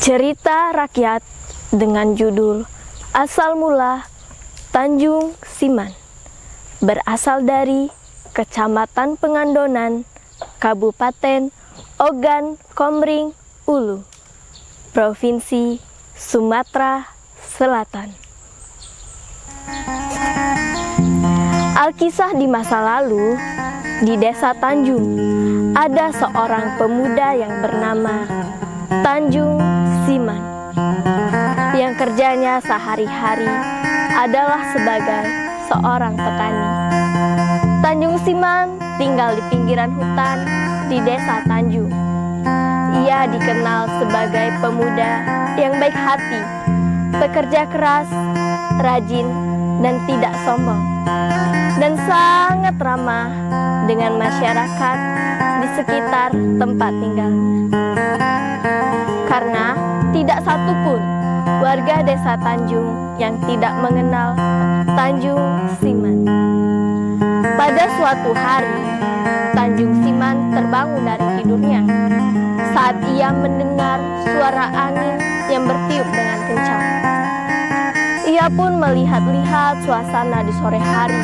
Cerita rakyat dengan judul Asal Mula Tanjung Siman, berasal dari Kecamatan Pengandonan, Kabupaten Ogan Komering Ulu, Provinsi Sumatera Selatan. Alkisah di masa lalu, di desa Tanjung, ada seorang pemuda yang bernama Tanjung Siman, yang kerjanya sehari-hari adalah sebagai seorang petani. Tanjung Siman tinggal di pinggiran hutan di desa Tanjung. Ia dikenal sebagai pemuda yang baik hati, pekerja keras, rajin, dan tidak sombong, dan sangat ramah dengan masyarakat di sekitar tempat tinggalnya. Karena tidak satupun warga desa Tanjung yang tidak mengenal Tanjung Siman. Pada suatu hari, Tanjung Siman terbangun dari tidurnya saat ia mendengar suara angin yang bertiup dengan kencang. Ia pun melihat-lihat suasana di sore hari.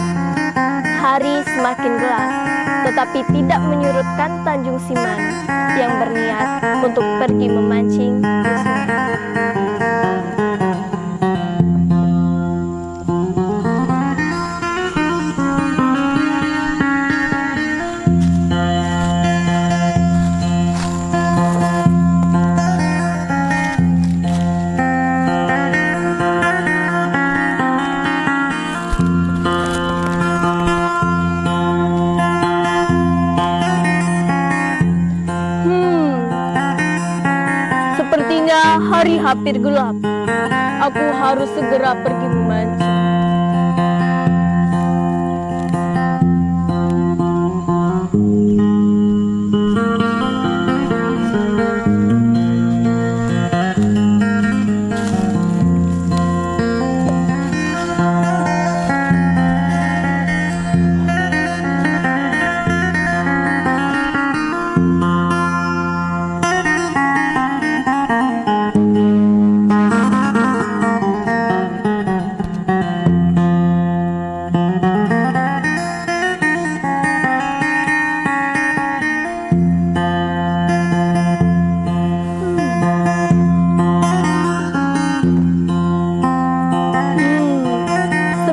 Hari semakin gelap, tetapi tidak menyurutkan Tanjung Siman yang berniat untuk pergi memancing di sungai. Sepertinya hari hampir gelap. Aku harus segera pergi memancing.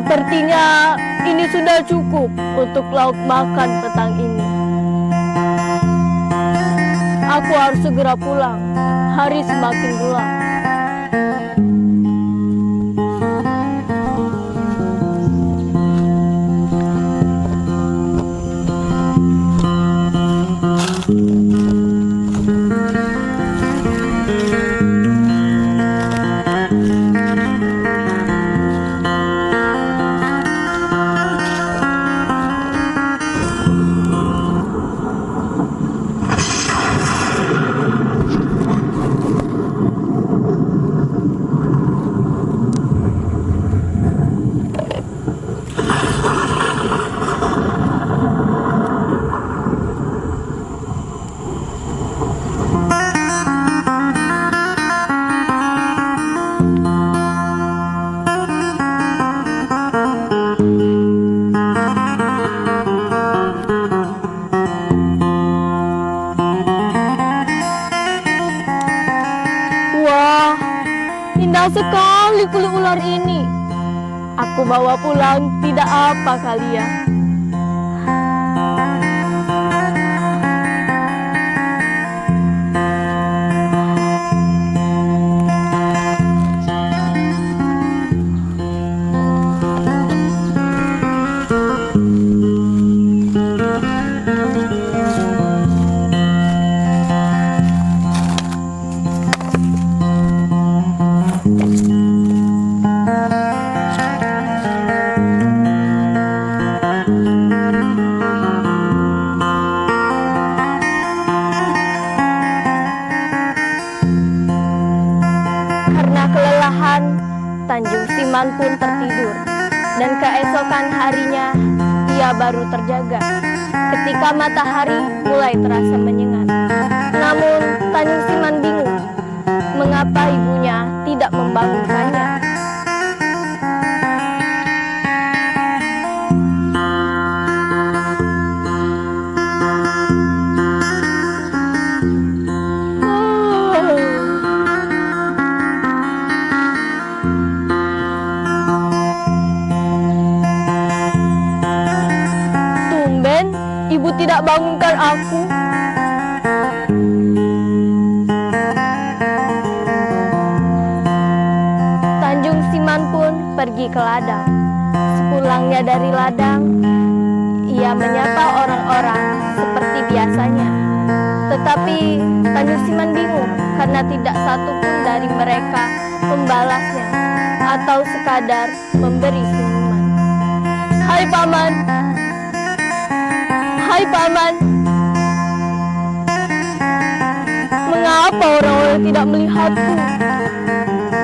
Sepertinya ini sudah cukup untuk lauk makan petang ini. Aku harus segera pulang. Hari semakin gelap. Wah, indah sekali kulit ular ini. Aku bawa pulang tidak apa kali ya. kelelahan, Tanjung Siman pun tertidur, dan keesokan harinya ia baru terjaga ketika matahari mulai terasa menyengat. Namun Tanjung Siman bingung mengapa ibunya tidak membangunkannya. Tumben ibu tidak bangunkan aku. Tanjung Siman pun pergi ke ladang. Sepulangnya dari ladang, ia menyapa orang-orang seperti biasanya. Tetapi Tanjung Siman bingung karena tidak satu pun dari mereka membalasnya atau sekadar memberi senyuman. Hai paman, hai paman, mengapa orang-orang tidak melihatku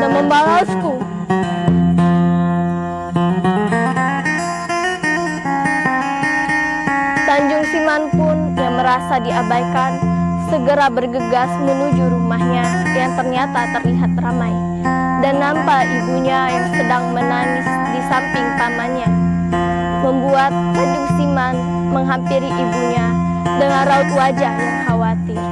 dan membalasku? Tanjung Siman pun yang merasa diabaikan segera bergegas menuju rumahnya yang ternyata terlihat ramai dan nampak ibunya yang sedang menangis di samping pamannya, membuat Tanjung Siman menghampiri ibunya dengan raut wajah yang khawatir.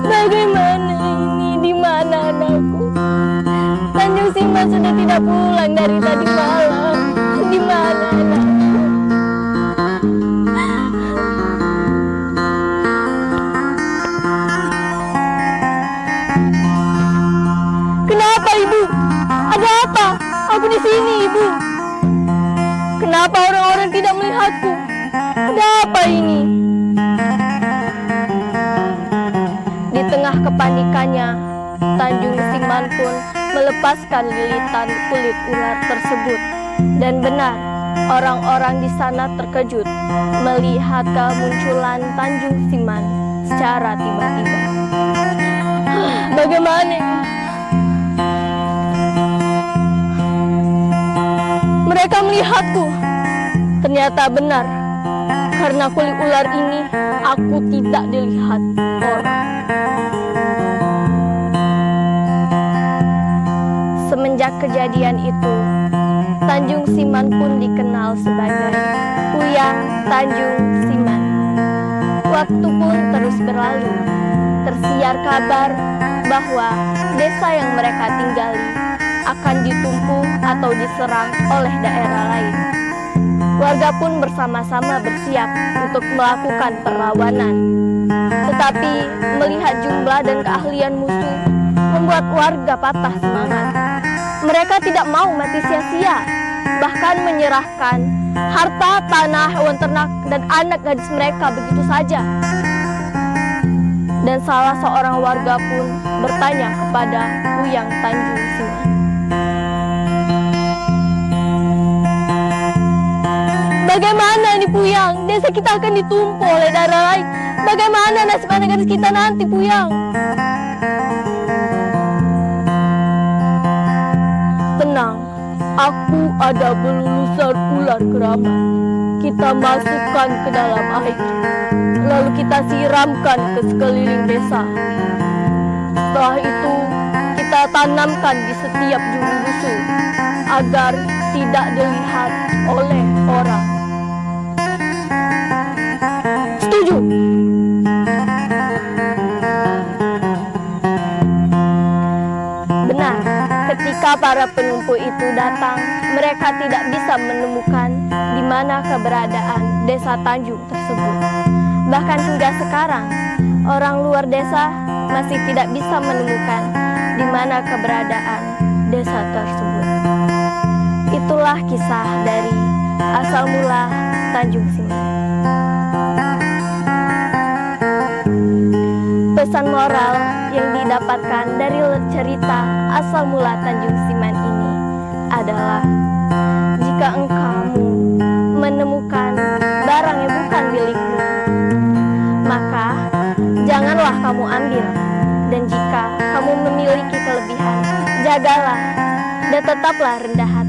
Bagaimana ini? Di mana anakku? Tanjung Siman sudah tidak pulang dari tadi malam. Di mana anakku? Kenapa ibu? Ada apa? Aku di sini ibu. Kenapa orang-orang tidak melihatku? Ada apa ini? Di tengah kepanikannya, Tanjung Siman pun melepaskan lilitan kulit ular tersebut. Dan benar, orang-orang di sana terkejut melihat kemunculan Tanjung Siman secara tiba-tiba. Bagaimana ini? Mereka melihatku. Ternyata benar, karena kulit ular ini aku tidak dilihat orang. Semenjak kejadian itu, Tanjung Siman pun dikenal sebagai Puyang Tanjung Siman. Waktu pun terus berlalu. Tersiar kabar bahwa desa yang mereka tinggali akan ditumpu atau diserang oleh daerah lain. Warga pun bersama-sama bersiap untuk melakukan perlawanan. Tetapi melihat jumlah dan keahlian musuh membuat warga patah semangat. Mereka tidak mau mati sia-sia, bahkan menyerahkan harta, tanah, hewan ternak, dan anak gadis mereka begitu saja. Dan salah seorang warga pun bertanya kepada Puyang Tanjung Siman. Bagaimana ini Puyang? Desa kita akan ditumpu oleh daerah lain. Bagaimana nasib anak gadis kita nanti Puyang? Tenang, aku ada belulusan ular keramat. Kita masukkan ke dalam air, lalu kita siramkan ke sekeliling desa. Setelah itu, kita tanamkan di setiap juru rusuh agar tidak dilihat oleh orang. Setuju? Benar, ketika para penumpu itu datang, mereka tidak bisa menemukan di mana keberadaan desa Tanjung tersebut. Bahkan hingga sekarang, orang luar desa masih tidak bisa menemukan di mana keberadaan desa tersebut. Itulah kisah dari asal mula Tanjung Siman. Pesan moral yang didapatkan dari cerita asal mula Tanjung Siman ini adalah jika engkau menemukan barang yang bukan milikmu, maka janganlah kamu ambil. Dan jika kamu memiliki kelebihan, jagalah dan tetaplah rendah hati.